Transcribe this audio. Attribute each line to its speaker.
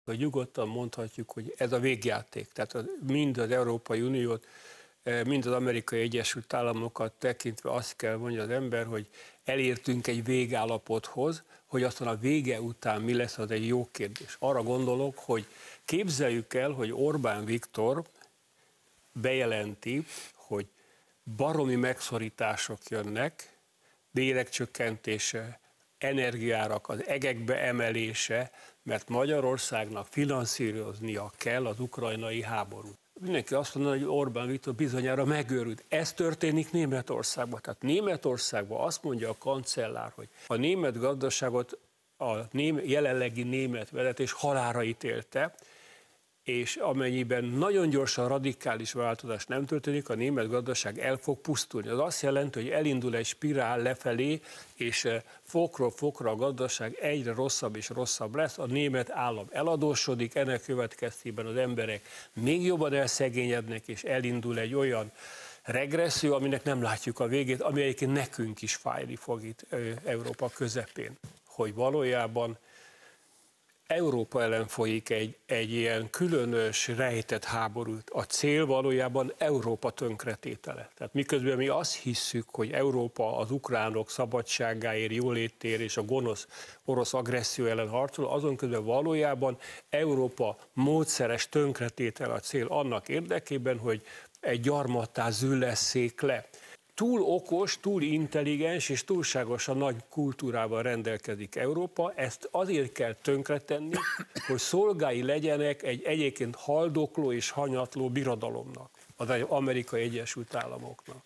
Speaker 1: hogy nyugodtan mondhatjuk, hogy ez a végjáték. Tehát mind az Európai Uniót, mind az Amerikai Egyesült Államokat tekintve azt kell mondja az ember, hogy elértünk egy végállapothoz, hogy aztán a vége után mi lesz, az egy jó kérdés. Arra gondolok, hogy képzeljük el, hogy Orbán Viktor bejelenti, hogy baromi megszorítások jönnek, bérek csökkentése, energiárak az egekbe emelése, mert Magyarországnak finanszíroznia kell az ukrajnai háborút. Mindenki azt mondja, hogy Orbán Viktor bizonyára megőrült. Ez történik Németországban. Tehát Németországban azt mondja a kancellár, hogy a német gazdaságot a jelenlegi német vezetés halálra ítélte, és amennyiben nagyon gyorsan radikális változás nem történik, a német gazdaság el fog pusztulni. Az azt jelenti, hogy elindul egy spirál lefelé, és fokról fokra a gazdaság egyre rosszabb és rosszabb lesz. A német állam eladósodik, ennek következtében az emberek még jobban elszegényednek, és elindul egy olyan regresszió, aminek nem látjuk a végét, ami egyébként nekünk is fájni fog itt Európa közepén. Hogy valójában Európa ellen folyik egy ilyen különös, rejtett háború. A cél valójában Európa tönkretétele. Tehát miközben mi azt hisszük, hogy Európa az ukránok szabadságáért, jólétért és a gonosz orosz agresszió ellen harcol, azon közben valójában Európa módszeres tönkretétele a cél annak érdekében, hogy egy gyarmattá züllesszék le. Túl okos, túl intelligens és túlságosan nagy kultúrával rendelkezik Európa, ezt azért kell tönkretenni, hogy szolgái legyenek egy egyébként haldokló és hanyatló birodalomnak, az Amerikai Egyesült Államoknak.